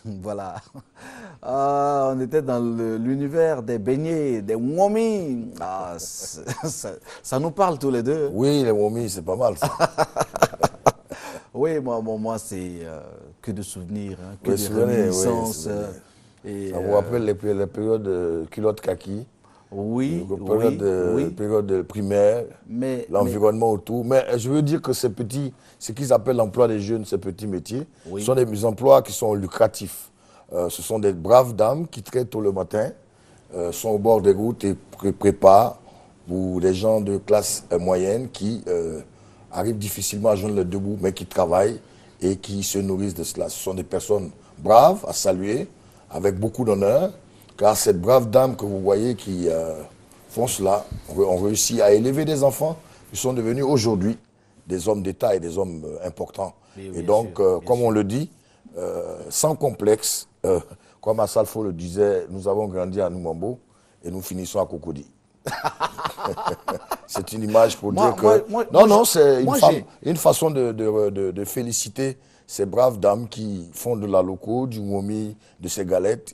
Voilà. Ah, on était dans l'univers des beignets, des womis. Ah, ça nous parle tous les deux. Oui, les momies, c'est pas mal ça. Oui, moi c'est que de souvenirs, hein, que Oui, de souvenez, oui, réminiscences. souvenez. Et, Ça vous rappelle les périodes de culottes kaki, oui, oui, les oui. périodes de primaire, Mais, l'environnement autour. Mais je veux dire que ces petits, ce qu'ils appellent l'emploi des jeunes, ces petits métiers, oui, sont des emplois qui sont lucratifs. Ce sont des braves dames qui très tôt le matin sont au bord des routes et préparent pour des gens de classe moyenne qui arrivent difficilement à joindre le debout, mais qui travaillent et qui se nourrissent de cela. Ce sont des personnes braves à saluer, avec beaucoup d'honneur, car cette brave dame que vous voyez qui font cela, ont réussi à élever des enfants qui sont devenus aujourd'hui des hommes d'État et des hommes importants. mais Et bien donc, sûr, bien comme on sûr. le dit, sans complexe, comme Assalfo le disait, nous avons grandi à Noumambo et nous finissons à Cocody. C'est une image pour dire que... Non, non, c'est Moi, j'ai, une façon de féliciter ces braves dames qui font de la loco, du momi, de ces galettes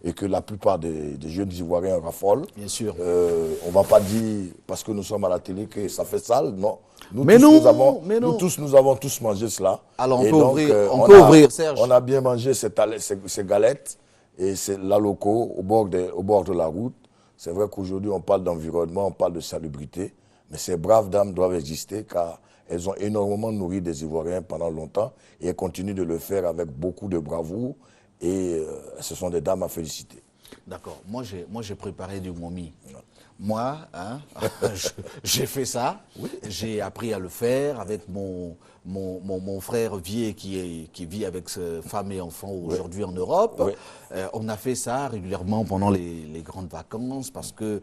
et que la plupart des jeunes Ivoiriens raffolent. bien sûr. On ne va pas dire, parce que nous sommes à la télé, que ça fait sale, non. Mais non, mais non. Nous avons tous mangé cela. Alors, Et donc, on peut ouvrir, Serge. on a bien mangé ces galettes et c'est la loco au bord de la route. C'est vrai qu'aujourd'hui, on parle d'environnement, on parle de salubrité, mais ces braves dames doivent exister car elles ont énormément nourri des Ivoiriens pendant longtemps et elles continuent de le faire avec beaucoup de bravoure et ce sont des dames à féliciter. D'accord. Moi, j'ai préparé du momi. Moi, hein, j'ai fait ça. J'ai appris à le faire avec mon frère Vier qui vit avec sa femme et enfants aujourd'hui en Europe. Oui. On a fait ça régulièrement pendant les grandes vacances parce que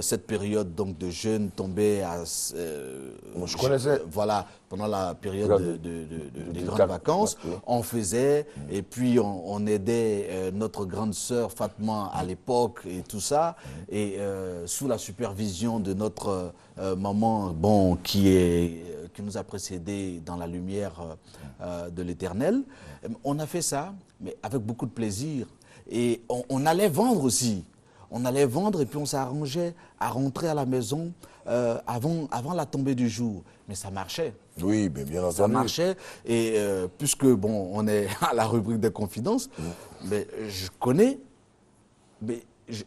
cette période donc de jeûne tombait à... Je connaissais. Voilà, pendant la période des grandes quatre- vacances, oui. on faisait et puis on aidait notre grande sœur Fatma à l'époque et tout ça. Et sous la supervision de notre maman, bon, qui nous a précédés dans la lumière de l'Éternel, on a fait ça, mais avec beaucoup de plaisir. Et on allait vendre aussi. On allait vendre et puis on s'arrangeait à rentrer à la maison avant la tombée du jour. Mais ça marchait. Oui, bien entendu. Ça marchait. Et puisque, bon, on est à la rubrique des confidences, mais je connais, mais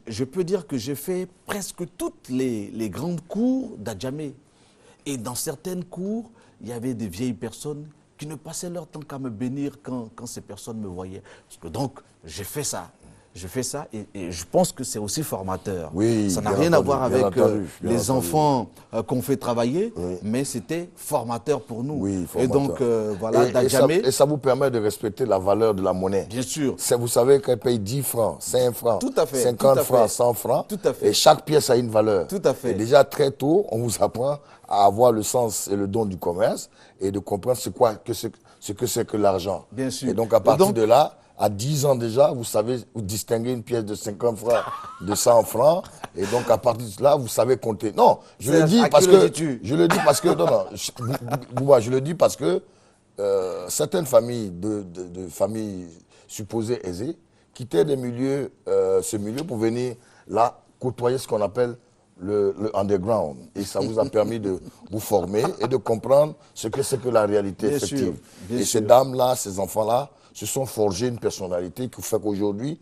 je peux dire que j'ai fait presque toutes les grandes cours d'Adjamé. Et dans certaines cours, il y avait des vieilles personnes qui ne passaient leur temps qu'à me bénir quand ces personnes me voyaient. Parce que donc, j'ai fait ça. Je fais ça et je pense que c'est aussi formateur. Oui, ça n'a bien rien à entendu, voir bien avec entendu, bien les entendu. enfants qu'on fait travailler, Oui. mais c'était formateur pour nous. Oui, et donc, formateur. voilà, Dajamé, et ça vous permet de respecter la valeur de la monnaie. bien sûr. Vous savez qu'elle paye 10 francs, 5 francs, Tout à fait, 50 tout à francs, fait. 'Francs. Tout à fait. Et chaque pièce a une valeur. Tout à fait. Et déjà très tôt, on vous apprend à avoir le sens et le don du commerce et de comprendre ce que c'est que l'argent. Bien sûr. Et donc à partir de là, à 10 ans déjà, vous savez vous distinguer une pièce de 50 francs de 100 francs. Et donc à partir de là, vous savez compter. Non, je le Serge, dis à parce qui le que... dis-tu Je le dis parce que... Non, Bouba, je le dis parce que certaines familles, de familles supposées aisées, quittaient ce milieu pour venir là côtoyer ce qu'on appelle le underground. Et ça vous a permis de vous former et de comprendre ce que c'est que la réalité Bien effective. sûr, bien Et sûr. ces dames-là, ces enfants-là, se sont forgés une personnalité qui fait qu'aujourd'hui,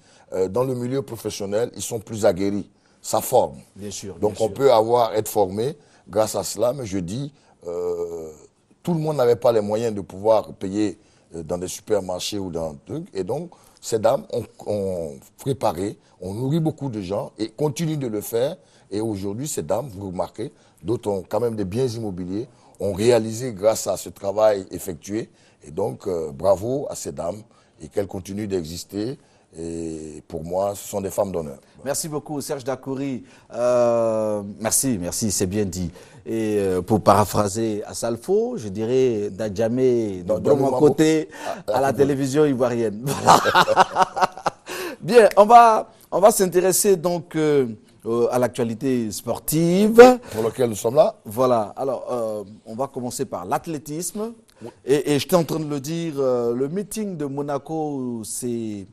dans le milieu professionnel, ils sont plus aguerris. Ça forme. Bien sûr. Donc bien on sûr. peut être formé grâce à cela, mais je dis, tout le monde n'avait pas les moyens de pouvoir payer dans des supermarchés ou dans un truc. Et donc, ces dames ont préparé, ont nourri beaucoup de gens et continuent de le faire. Et aujourd'hui, ces dames, vous remarquez, d'autres ont quand même des biens immobiliers, ont réalisé grâce à ce travail effectué. Et donc, bravo à ces dames et qu'elles continuent d'exister. Et pour moi, ce sont des femmes d'honneur. Merci beaucoup, Serge Dakouri. Merci, c'est bien dit. Et pour paraphraser Assalfo, je dirais Dajamé de mon côté à la télévision ivoirienne. Voilà. Bien, on va s'intéresser donc à l'actualité sportive. Pour lequel nous sommes là. Voilà, alors on va commencer par l'athlétisme. Et j'étais en train de le dire, le meeting de Monaco, c'est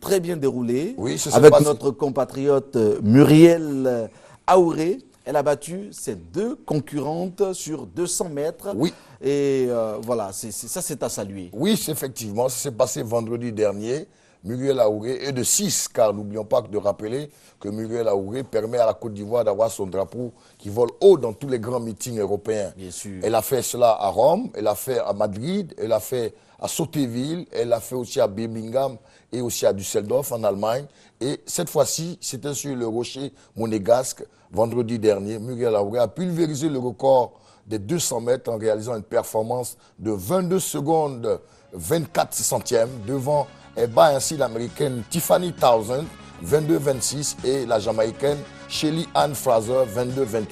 très bien déroulé. Oui, ça s'est avec passé. notre compatriote Muriel Aouré. Elle a battu ses 2 concurrentes sur 200 mètres. Oui. Et voilà, ça c'est à saluer. Oui, effectivement, ça s'est passé vendredi dernier. Muriel Aouré est de 6, car n'oublions pas de rappeler que Muriel Aouré permet à la Côte d'Ivoire d'avoir son drapeau qui vole haut dans tous les grands meetings européens. Bien sûr. Elle a fait cela à Rome, elle a fait à Madrid, elle a fait à Sotteville, elle a fait aussi à Birmingham et aussi à Düsseldorf en Allemagne. Et cette fois-ci, c'était sur le rocher monégasque, vendredi dernier. Muriel Aouré a pulvérisé le record des 200 mètres en réalisant une performance de 22 secondes 24 centièmes devant et bat ainsi l'américaine Tiffany Townsend 22-26 et la jamaïcaine Shelly Ann Fraser 22-28.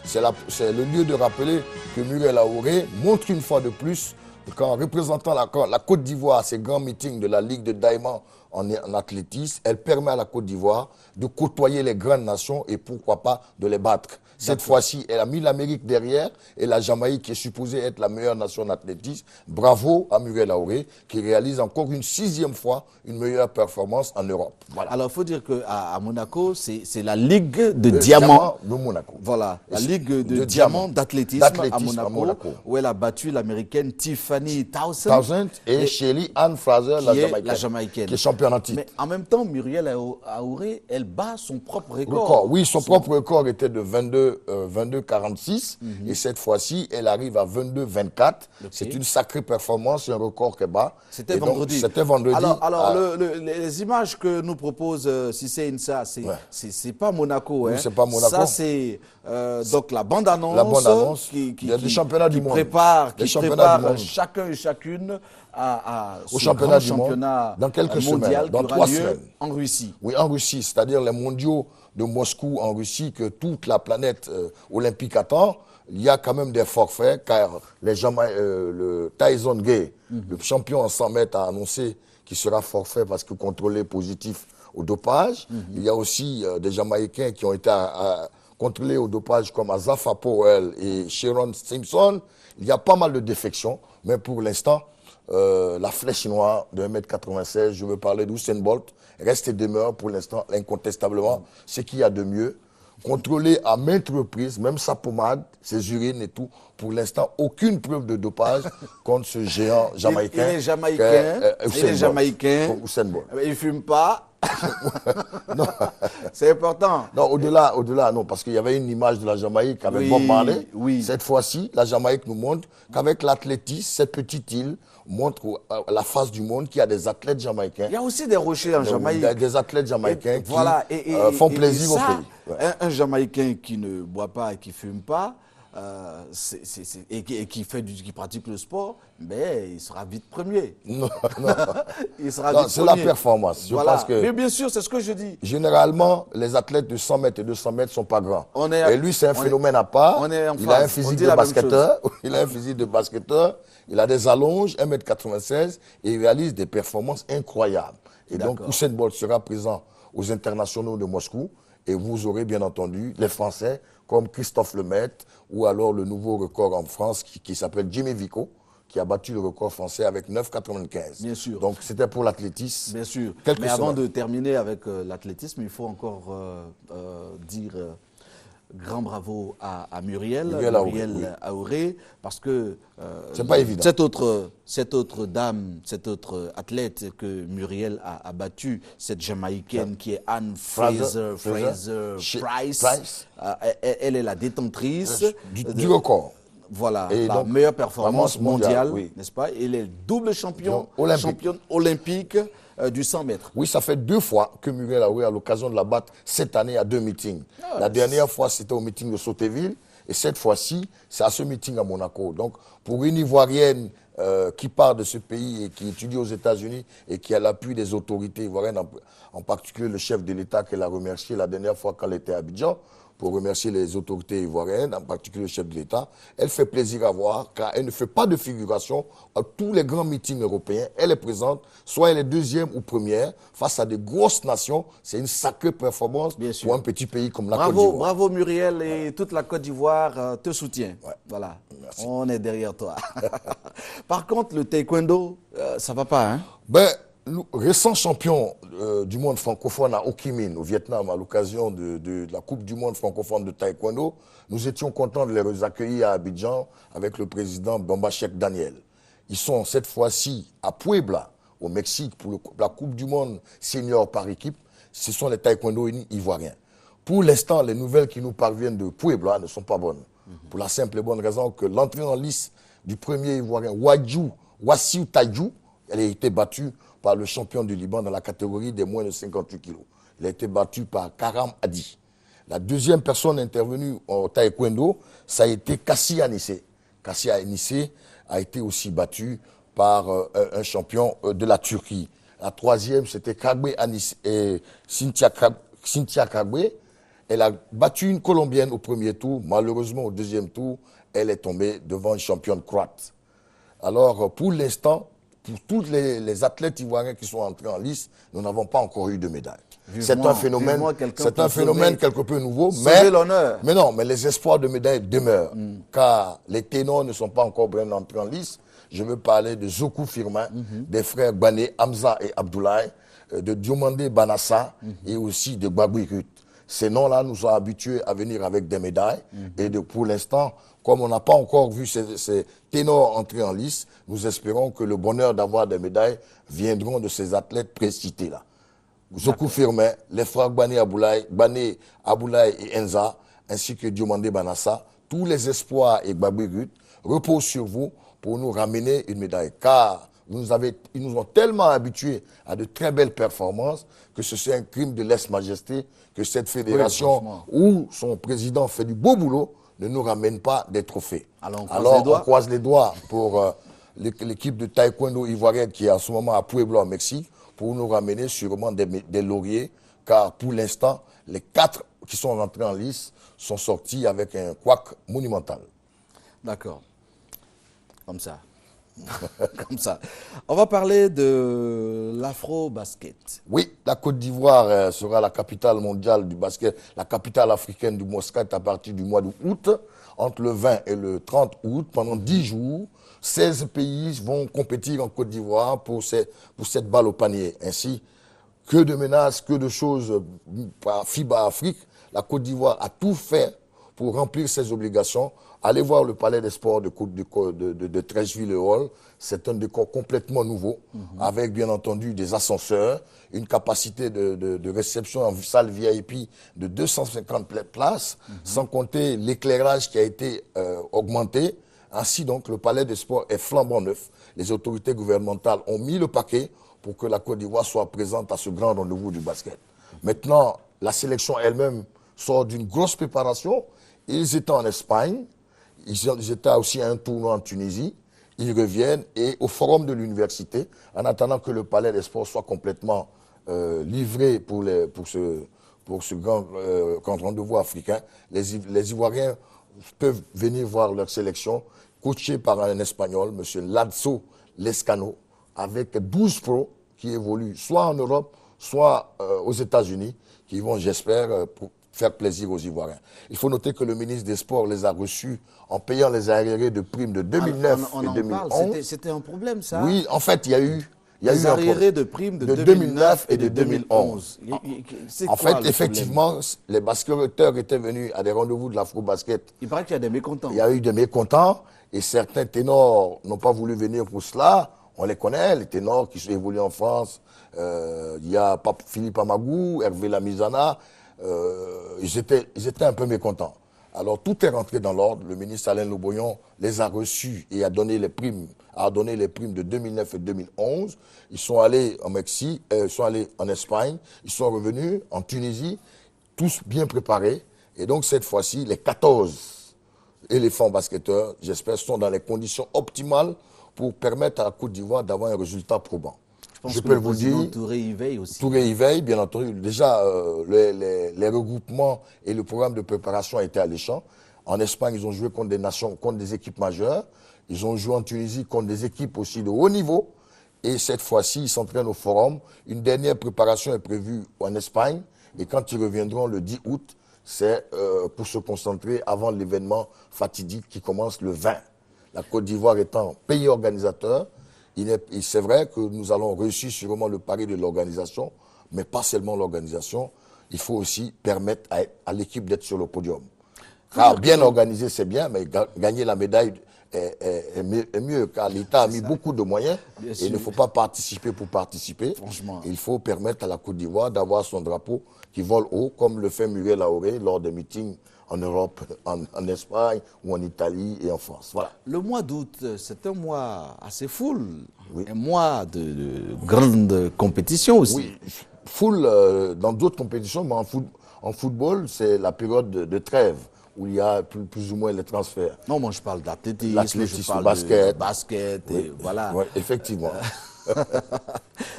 C'est le lieu de rappeler que Muriel Aouré montre une fois de plus qu'en représentant la Côte d'Ivoire à ces grands meetings de la Ligue de Diamond en athlétisme, elle permet à la Côte d'Ivoire de côtoyer les grandes nations et pourquoi pas de les battre. Cette fois-ci, elle a mis l'Amérique derrière et la Jamaïque qui est supposée être la meilleure nation en athlétisme. Bravo à Muriel Aouré qui réalise encore une 6e fois une meilleure performance en Europe. Voilà. Alors, il faut dire qu'à Monaco, c'est la Ligue de diamant de Monaco. Voilà, la Ligue de diamant d'athlétisme à Monaco, où elle a battu l'américaine Tiffany Townsend et Shelly Ann Fraser, la Jamaïcaine, qui est championne en titre. Mais en même temps, Muriel Aouré, elle bat son propre record. Oui, son propre record était de 22-46 et cette fois-ci, elle arrive à 22-24. C'est une sacrée performance, un record qu'elle bat. C'était vendredi. C'était vendredi. Alors les images que nous propose Cissé Insa, c'est pas Monaco. Oui, c'est pas Monaco. Ça, c'est donc la bande-annonce qui championnat du monde. prépare chacun et chacune au championnat du monde dans quelques mondial semaines, dans qui 3 aura lieu semaines. En Russie. Oui, en Russie, c'est-à-dire les mondiaux de Moscou en Russie que toute la planète olympique attend. Il y a quand même des forfaits car le Tyson Gay, le champion en 100 mètres, a annoncé qu'il sera forfait parce que contrôlé positif au dopage. Il y a aussi des Jamaïcains qui ont été contrôlés au dopage comme Azafa Powell et Sharon Simpson. Il y a pas mal de défections, mais pour l'instant, la flèche noire de 1m96, je veux parler d'Usain Bolt, reste et demeure pour l'instant incontestablement ce qu'il y a de mieux. Contrôlé à maintes reprises, même sa pommade, ses urines et tout. Pour l'instant, aucune preuve de dopage contre ce géant jamaïcain. Il est jamaïcain. Usain Bolt. Il ne fume pas. C'est important. Non, au-delà, non, parce qu'il y avait une image de la Jamaïque avec Bob Marley. Oui. Cette fois-ci, la Jamaïque nous montre qu'avec l'athlétisme, cette petite île montre à la face du monde qu'il y a des athlètes jamaïcains. Il y a aussi des rochers en Jamaïque. Des athlètes jamaïcains qui font plaisir au pays. Ouais. Un Jamaïcain qui ne boit pas et qui ne fume pas, et qui pratique le sport, mais il sera vite premier. Non. Il sera vite c'est premier. la performance. Je pense que mais bien sûr, c'est ce que je dis. Généralement, les athlètes de 100 mètres et 200 mètres ne sont pas grands. Et lui, c'est un phénomène à part. Il a un physique de basketteur. Il a des allonges, 1m96, et il réalise des performances incroyables. Et donc, Usain Bolt sera présent aux internationaux de Moscou. Et vous aurez bien entendu les Français comme Christophe Lemaitre ou alors le nouveau record en France qui s'appelle Jimmy Vico, qui a battu le record français avec 9,95. Bien sûr. Donc c'était pour l'athlétisme. Bien sûr. Mais avant de terminer avec l'athlétisme, il faut encore dire grand bravo à Muriel Aouré, parce que c'est pas évident. Cette autre dame, cette autre athlète que Muriel a battue, cette Jamaïcaine qui est Ann Fraser Price, elle est la détentrice du record. Voilà, la meilleure performance mondiale, n'est-ce pas? Elle est double championne olympique du 100 mètres. Oui, ça fait 2 fois que Muriel Aouré a l'occasion de la battre cette année à 2 meetings. La dernière fois, c'était au meeting de Sotteville. Et cette fois-ci, c'est à ce meeting à Monaco. Donc, pour une Ivoirienne qui part de ce pays et qui étudie aux États-Unis et qui a l'appui des autorités ivoiriennes, en particulier le chef de l'État qu'elle a remercié la dernière fois quand elle était à Abidjan, pour remercier les autorités ivoiriennes, en particulier le chef de l'État. Elle fait plaisir à voir, car elle ne fait pas de figuration à tous les grands meetings européens. Elle est présente, soit elle est deuxième ou première, face à de grosses nations. C'est une sacrée performance pour un petit pays comme la Côte d'Ivoire. Bravo Muriel, et toute la Côte d'Ivoire te soutient. Ouais. Voilà, merci. On est derrière toi. Par contre, le taekwondo, ça va pas, hein? Ben, nous, récent champion du monde francophone à Ho Chi Minh, au Vietnam, à l'occasion de la Coupe du monde francophone de taekwondo, nous étions contents de les accueillir à Abidjan avec le président Bombachek Daniel. Ils sont cette fois-ci à Puebla, au Mexique, pour la Coupe du monde senior par équipe. Ce sont les taekwondo ivoiriens. Pour l'instant, les nouvelles qui nous parviennent de Puebla ne sont pas bonnes. Pour la simple et bonne raison que l'entrée en lice du premier ivoirien, Wassiu Taïdjou, elle a été battue par le champion du Liban dans la catégorie des moins de 58 kilos. Il a été battu par Karam Hadi. La deuxième personne intervenue au taekwondo, ça a été Kassi Anissé. Kassi Anissé a été aussi battu par un champion de la Turquie. La troisième, c'était Kagbe Anissé et Cynthia Kagbe. Elle a battu une Colombienne au premier tour. Malheureusement, au deuxième tour, elle est tombée devant une championne croate. Alors, pour l'instant, pour tous les athlètes ivoiriens qui sont entrés en lice, nous n'avons pas encore eu de médaille. C'est un phénomène quelque peu nouveau, mais non, mais les espoirs de médaille demeurent, car les ténors ne sont pas encore bien entrés en lice. Je veux parler de Zoku Firmin, des frères Bané, Hamza et Abdoulaye, de Diomandé Banassa et aussi de Gbagui Rut. Ces noms-là nous ont habitués à venir avec des médailles et pour l'instant, comme on n'a pas encore vu ces ténors entrer en lice, nous espérons que le bonheur d'avoir des médailles viendront de ces athlètes précités-là. Zoku Firmin, les frères Bané Abdoulaye et Enza, ainsi que Diomandé Banassa, tous les espoirs et Gbagui Rut reposent sur vous pour nous ramener une médaille. Car ils nous ont tellement habitués à de très belles performances que ce c'est un crime de lèse-majesté que cette fédération où son président fait du beau boulot ne nous ramène pas des trophées. Alors on croise les doigts pour l'équipe de taekwondo ivoirienne qui est en ce moment à Puebla au Mexique pour nous ramener sûrement des lauriers, car pour l'instant, les 4 qui sont rentrés en lice sont sortis avec un couac monumental. D'accord. Comme ça. Comme ça. On va parler de l'afro-basket. Oui, la Côte d'Ivoire sera la capitale mondiale du basket, la capitale africaine du basket à partir du mois d'août. Entre le 20 et le 30 août, pendant 10 jours, 16 pays vont compétir en Côte d'Ivoire pour cette balle au panier. Ainsi, que de menaces, que de choses par FIBA Afrique, la Côte d'Ivoire a tout fait pour remplir ses obligations. Allez voir le palais des sports de Treichville-le-Hall. C'est un décor complètement nouveau, avec bien entendu des ascenseurs, une capacité de réception en salle VIP de 250 places, sans compter l'éclairage qui a été augmenté. Ainsi donc, le palais des sports est flambant neuf. Les autorités gouvernementales ont mis le paquet pour que la Côte d'Ivoire soit présente à ce grand rendez-vous du basket. Maintenant, la sélection elle-même sort d'une grosse préparation. Ils étaient en Espagne. Ils étaient aussi à un tournoi en Tunisie. Ils reviennent et au forum de l'université, en attendant que le palais des sports soit complètement livré pour ce grand rendez-vous africain, les Ivoiriens peuvent venir voir leur sélection, coachée par un Espagnol, M. Ladso Lescano, avec 12 pros qui évoluent soit en Europe, soit aux États-Unis, qui vont, j'espère, faire plaisir aux Ivoiriens. Il faut noter que le ministre des Sports les a reçus en payant les arriérés de primes de 2009 et 2011. C'était un problème, ça? Oui, en fait, il y a eu les arriérés de primes de 2009 et de 2011. En fait, effectivement, les basketteurs étaient venus à des rendez-vous de l'afro-basket. Il paraît qu'il y a des mécontents. Il y a eu des mécontents et certains ténors n'ont pas voulu venir pour cela. On les connaît, les ténors qui sont évolués en France. Il y a Philippe Amagou, Hervé Lamizana. Ils étaient un peu mécontents. Alors tout est rentré dans l'ordre. Le ministre Alain Loboyon les a reçus et a donné les primes de 2009 et 2011. Ils sont allés en Mexique, ils sont allés en Espagne, ils sont revenus en Tunisie, tous bien préparés. Et donc cette fois-ci, les 14 éléphants basketteurs, j'espère, sont dans les conditions optimales pour permettre à la Côte d'Ivoire d'avoir un résultat probant. pense je que peux le vous président dire, Touré y veille aussi. Touré y veille, bien entendu. Déjà, les regroupements et le programme de préparation a été alléchant. En Espagne, ils ont joué contre des nations, contre des équipes majeures. Ils ont joué en Tunisie contre des équipes aussi de haut niveau. Et cette fois-ci, ils s'entraînent au Forum. Une dernière préparation est prévue en Espagne. Et quand ils reviendront le 10 août, c'est pour se concentrer avant l'événement fatidique qui commence le 20. La Côte d'Ivoire étant pays organisateur, c'est vrai que nous allons réussir sûrement le pari de l'organisation, mais pas seulement l'organisation. Il faut aussi permettre à l'équipe d'être sur le podium. Car bien organisé, c'est bien, mais gagner la médaille est mieux, car l'État a mis beaucoup de moyens et il ne faut pas participer pour participer. Franchement. Il faut permettre à la Côte d'Ivoire d'avoir son drapeau qui vole haut, comme le fait Muriel Laoré lors des meetings en Europe, en Espagne ou en Italie et en France. Voilà. Le mois d'août, c'est un mois assez full, un mois de grande compétition aussi. Oui, full dans d'autres compétitions, mais en football, c'est la période de trêve où il y a plus ou moins les transferts. Non, moi je parle d'athlétisme, L'athlétisme, je parle basket. de basket, et voilà. Oui, effectivement.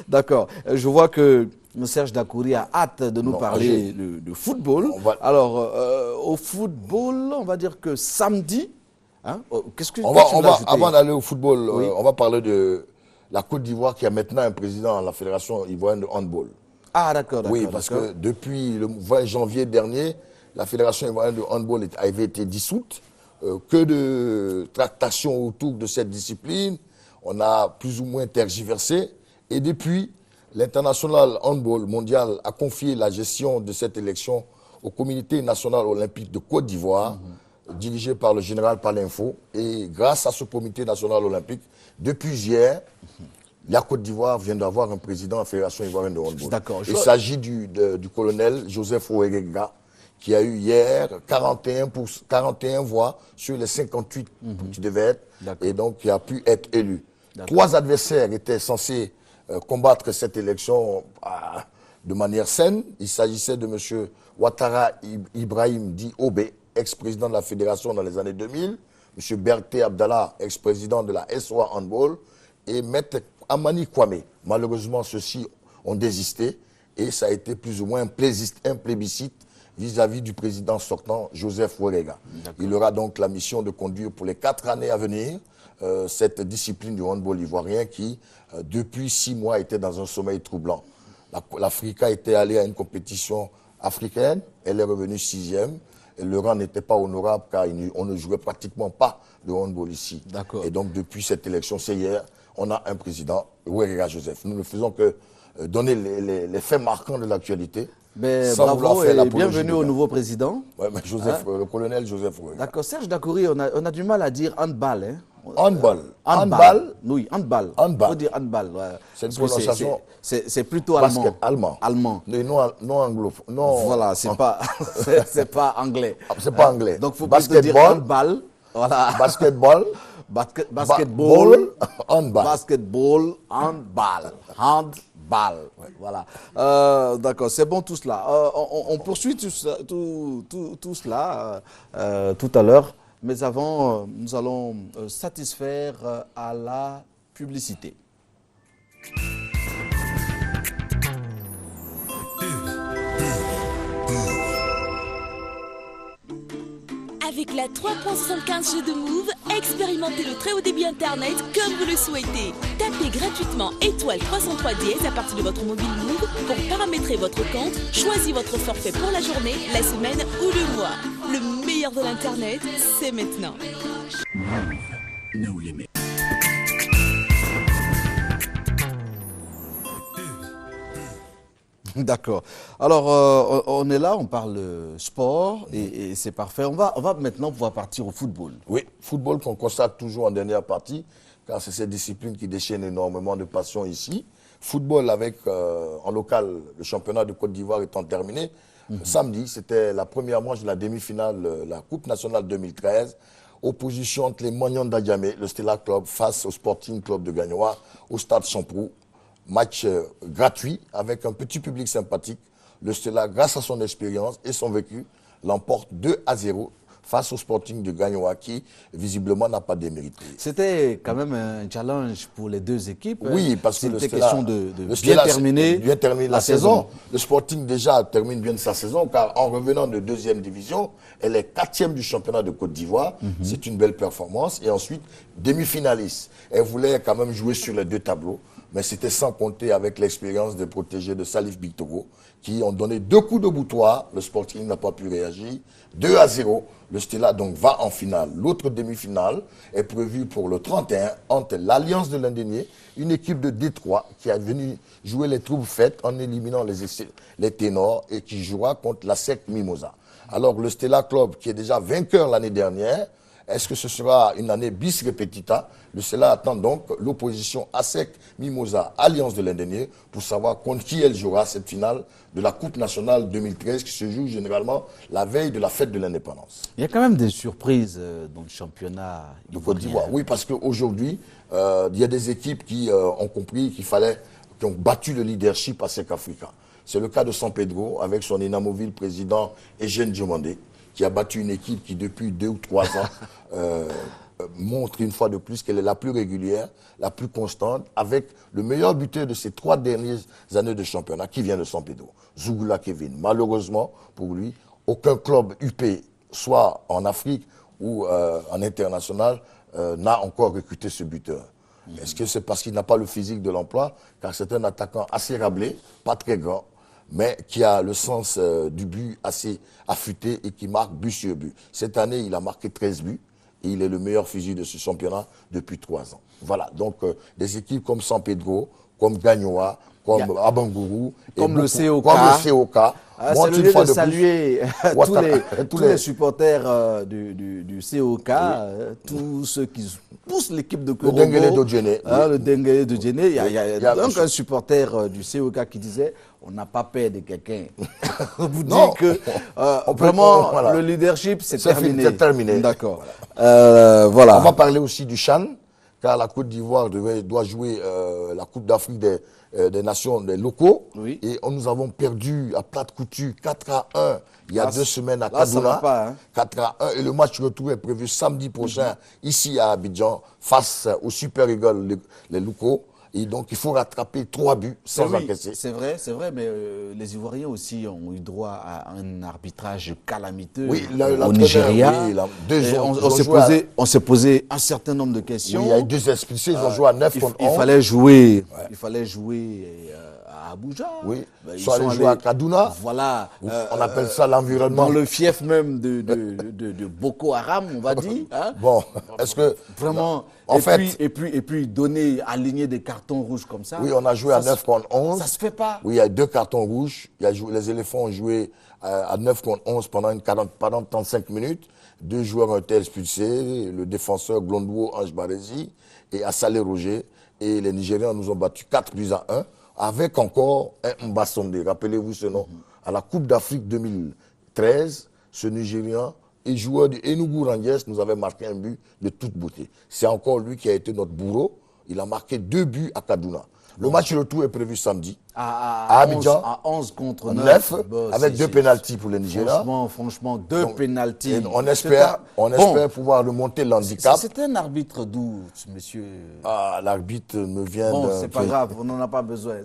D'accord. Je vois que Serge Dakouri a hâte de nous parler de football. Alors, au football, on va dire que samedi, hein, qu'est-ce que tu veux ajouter? Avant d'aller au football, on va parler de la Côte d'Ivoire qui a maintenant un président à la Fédération ivoirienne de handball. Ah, d'accord, d'accord. Oui, parce que depuis le 20 janvier dernier, la Fédération ivoirienne de handball avait été dissoute. Que de tractations autour de cette discipline. On a plus ou moins tergiversé. Et depuis, l'International Handball Mondial a confié la gestion de cette élection au Comité national olympique de Côte d'Ivoire, dirigé par le général Palinfo. Et grâce à ce Comité national olympique, depuis hier, la Côte d'Ivoire vient d'avoir un président de la Fédération ivoirienne de handball. Il s'agit du colonel Joseph Ouerega, qui a eu hier 41 voix sur les 58 qui devaient être, et donc qui a pu être élu. 3 adversaires étaient censés combattre cette élection de manière saine. Il s'agissait de M. Ouattara Ibrahim Di Obé, ex-président de la Fédération dans les années 2000, M. Berté Abdallah, ex-président de la SOA Handball, et M. Amani Kwame. Malheureusement, ceux-ci ont désisté, et ça a été plus ou moins un plébiscite vis-à-vis du président sortant, Joseph Ouerega. Il aura donc la mission de conduire pour les 4 années à venir cette discipline du handball ivoirien qui, depuis 6 mois, était dans un sommeil troublant. L'Africa était allée à une compétition africaine, elle est revenue 6e, et le rang n'était pas honorable car on ne jouait pratiquement pas de handball ici. Et donc, depuis cette élection, c'est hier, on a un président, Ouerega Joseph. Nous ne faisons que donner les faits marquants de l'actualité. Bravo et bienvenue au nouveau président. Ouais, mais le colonel Joseph Ouerega. D'accord, Serge Dakouri, on a du mal à dire handball. Hein. Handball. Oui, handball. Il faut dire handball. Ouais. C'est une prononciation. C'est plutôt allemand. Allemand. Non anglophone. Non. Voilà, c'est pas anglais. C'est pas anglais. Donc faut plutôt dire handball. Voilà. Basketball. Basketball. Handball. Basketball. Handball. Handball. Voilà. D'accord, c'est bon tout cela. On poursuit tout cela tout à l'heure. Mais avant, nous allons satisfaire à la publicité. Avec la 3.75 G de Move, expérimentez le très haut débit Internet comme vous le souhaitez. Tapez gratuitement étoile 303 dièse à partir de votre mobile Move pour paramétrer votre compte. Choisissez votre forfait pour la journée, la semaine ou le mois. Le meilleur de l'Internet, c'est maintenant. Move, no limit. D'accord. Alors, on est là, on parle sport et c'est parfait. On va maintenant pouvoir partir au football. Oui, football qu'on constate toujours en dernière partie, car c'est cette discipline qui déchaîne énormément de passion ici. Football avec, en local, le championnat de Côte d'Ivoire étant terminé. Samedi, c'était la première manche de la demi-finale, la Coupe nationale 2013. Opposition entre les Mognons d'Adjamé, le Stella Club, face au Sporting Club de Gagnoa, au Stade Champrou. Match gratuit avec un petit public sympathique. Le Stella, grâce à son expérience et son vécu, l'emporte 2-0 face au Sporting de Gagnoa qui, visiblement, n'a pas démérité. C'était quand même un challenge pour les deux équipes. Oui, parce que c'était question de bien Stella terminer la saison. Le Sporting déjà termine bien sa saison, car en revenant de deuxième division, elle est 4e du championnat de Côte d'Ivoire. C'est une belle performance. Et ensuite, demi-finaliste. Elle voulait quand même jouer sur les deux tableaux. Mais c'était sans compter avec l'expérience des protégés de Salif Bictogo, qui ont donné 2 coups de boutoir. Le Sporting n'a pas pu réagir. 2-0. Le Stella donc va en finale. L'autre demi-finale est prévue pour le 31 entre l'Alliance de l'Indénié, une équipe de Détroit qui est venue jouer les troubles faites en éliminant les ténors et qui jouera contre la SEC Mimosa. Alors le Stella Club, qui est déjà vainqueur l'année dernière, est-ce que ce sera une année bis repetita? Le Stella attend donc l'opposition ASEC Mimosa Alliance de l'Indénié pour savoir contre qui elle jouera cette finale de la Coupe nationale 2013 qui se joue généralement la veille de la fête de l'indépendance. Il y a quand même des surprises dans le championnat de Côte d'Ivoire. Oui, parce qu'aujourd'hui, il y a des équipes qui ont compris qui ont battu le leadership ASEC Africa. C'est le cas de San Pedro avec son inamovible président Eugène Diomandé, qui a battu une équipe qui, depuis 2 ou 3 ans, montre une fois de plus qu'elle est la plus régulière, la plus constante, avec le meilleur buteur de ces 3 dernières années de championnat, qui vient de San Pedro, Zougoula Kevin. Malheureusement, pour lui, aucun club UP, soit en Afrique ou en international, n'a encore recruté ce buteur. Est-ce que c'est parce qu'il n'a pas le physique de l'emploi? Car c'est un attaquant assez rablé, pas très grand, mais qui a le sens du but assez affûté et qui marque but sur but. Cette année, il a marqué 13 buts et il est le meilleur fusil de ce championnat depuis 3 ans. Voilà, donc des équipes comme San Pedro, comme Gagnoa, comme Abangourou, comme le COK. C'est le lieu de saluer tous les supporters du COK, tous ceux qui poussent l'équipe de Korogo. Le Denguele d'Odjene. Le Denguele d'Odjene. Il y a donc un supporter du COK qui disait on n'a pas peur de quelqu'un. Vous dites que vraiment le leadership c'est terminé. C'est terminé. D'accord. Voilà. On va parler aussi du CHAN, car la Côte d'Ivoire doit jouer la Coupe d'Afrique des nations, des locaux. Oui. Et nous avons perdu à plate couture 4-1 il y a 2 semaines à Kaduna. Ça va pas, hein. 4-1. Et le match retour est prévu samedi prochain, ici à Abidjan, face aux Super Eagles, les locaux. Et donc, il faut rattraper 3 buts sans encaisser. C'est vrai, mais les Ivoiriens aussi ont eu droit à un arbitrage calamiteux au Nigeria. Oui, on s'est posé un certain nombre de questions. Oui, il y a eu 2 expulsés, ils ont joué à 9 contre 11. Il fallait jouer à Abuja. Oui, ils sont allés jouer à Kaduna. Voilà. On appelle ça l'environnement. Dans le fief même de Boko Haram, on va dire. Hein? Bon, est-ce que... Vraiment... Et puis donner, aligner des cartons rouges comme ça. Oui, on a joué à 9 contre 11. Ça se fait pas. Oui, il y a 2 cartons rouges. Les éléphants ont joué à 9 contre 11 pendant 35 minutes. 2 joueurs ont été expulsés, le défenseur Glondwo Ange Baresi et Assalé Roger. Et les Nigérians nous ont battu 4-1, avec encore un Mbassonde. Rappelez-vous ce nom. À la Coupe d'Afrique 2013, ce Nigérian et joueur de Enugu Rangers nous avait marqué un but de toute beauté. C'est encore lui qui a été notre bourreau. Il a marqué 2 buts à Kaduna. Le match retour est prévu samedi à Abidjan. À 11 contre 9. Avec 2 pénaltys pour les Nigériens. Franchement, 2 pénaltys. On espère pouvoir remonter l'handicap. C'est un arbitre d'où, monsieur? L'arbitre me vient Bon, c'est pas grave, on n'en a pas besoin.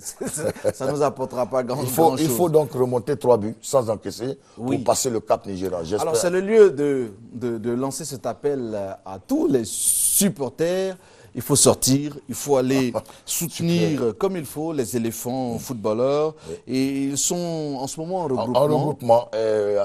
Ça ne nous apportera pas grand-chose. Il faut donc remonter 3 buts sans encaisser pour passer le cap nigérian. Alors, c'est le lieu de lancer cet appel à tous les supporters. Il faut sortir, il faut aller soutenir comme il faut les éléphants footballeurs. Et ils sont en ce moment en regroupement. En regroupement,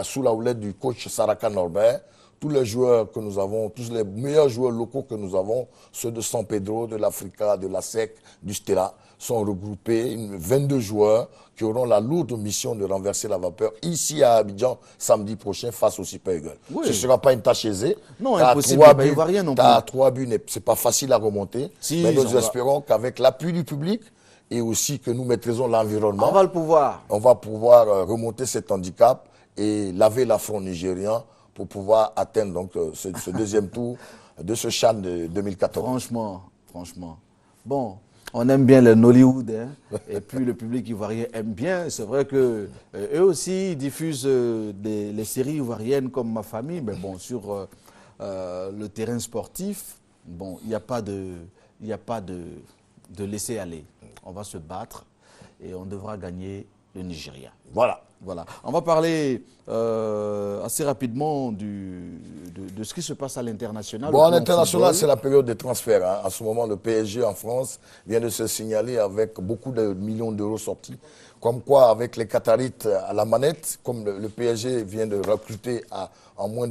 sous la houlette du coach Saraka Norbert. Tous les joueurs que nous avons, tous les meilleurs joueurs locaux que nous avons, ceux de San Pedro, de l'Africa, de la SEC, du Stella, sont regroupés, 22 joueurs qui auront la lourde mission de renverser la vapeur ici à Abidjan samedi prochain face au Super Eagles. Oui. Ce ne sera pas une tâche aisée. Non, impossible, il n'y a rien non plus. À 3 buts, ce n'est pas facile à remonter. Mais nous espérons qu'avec l'appui du public et aussi que nous maîtrisons l'environnement, on va pouvoir remonter cet handicap et laver l'affront nigérien pour pouvoir atteindre donc, ce deuxième tour de ce CHAN de 2014. Franchement. Bon, on aime bien le Nollywood, hein, et puis le public ivoirien aime bien. C'est vrai que eux aussi ils diffusent les séries ivoiriennes comme Ma Famille, mais bon, sur le terrain sportif, bon, il n'y a pas de laisser aller. On va se battre et on devra gagner le Nigeria. Voilà. Voilà. On va parler assez rapidement de ce qui se passe à l'international. Bon, à l'international, c'est la période des transferts. Hein. En ce moment, le PSG en France vient de se signaler avec beaucoup de millions d'euros sortis. Comme quoi, avec les Qatarites à la manette, comme le PSG vient de recruter en moins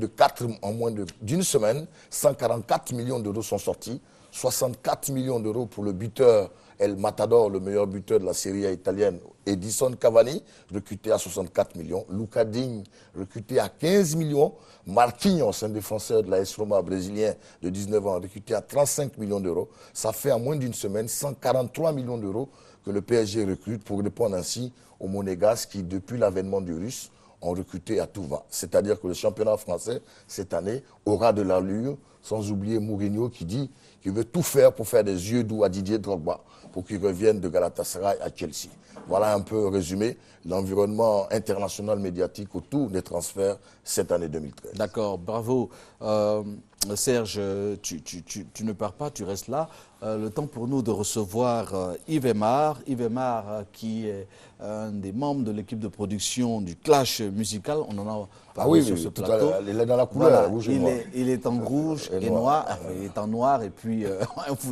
d'une semaine, 144 millions d'euros sont sortis. 64 millions d'euros pour le buteur El Matador, le meilleur buteur de la Serie A italienne, Edison Cavani, recruté à 64 millions. Luca Digne, recruté à 15 millions. Marquinhos, un défenseur de la AS Roma brésilien de 19 ans, recruté à 35 millions d'euros. Ça fait en moins d'une semaine 143 millions d'euros que le PSG recrute pour répondre ainsi aux Monégasques qui, depuis l'avènement du Russe, ont recruté à tout va. C'est-à-dire que le championnat français, cette année, aura de l'allure, sans oublier Mourinho qui dit qu'il veut tout faire pour faire des yeux doux à Didier Drogba, pour qu'il revienne de Galatasaray à Chelsea. Voilà un peu résumé l'environnement international médiatique autour des transferts cette année 2013. D'accord, bravo. Serge, tu ne pars pas, tu restes là. Le temps pour nous de recevoir Yves Aymar. Yves Aymar qui est un des membres de l'équipe de production du Clash musical. On en a parlé sur ce plateau. Il est dans la couleur, voilà, rouge et noir. Il est en rouge et noir. Il est en noir et puis un foulard.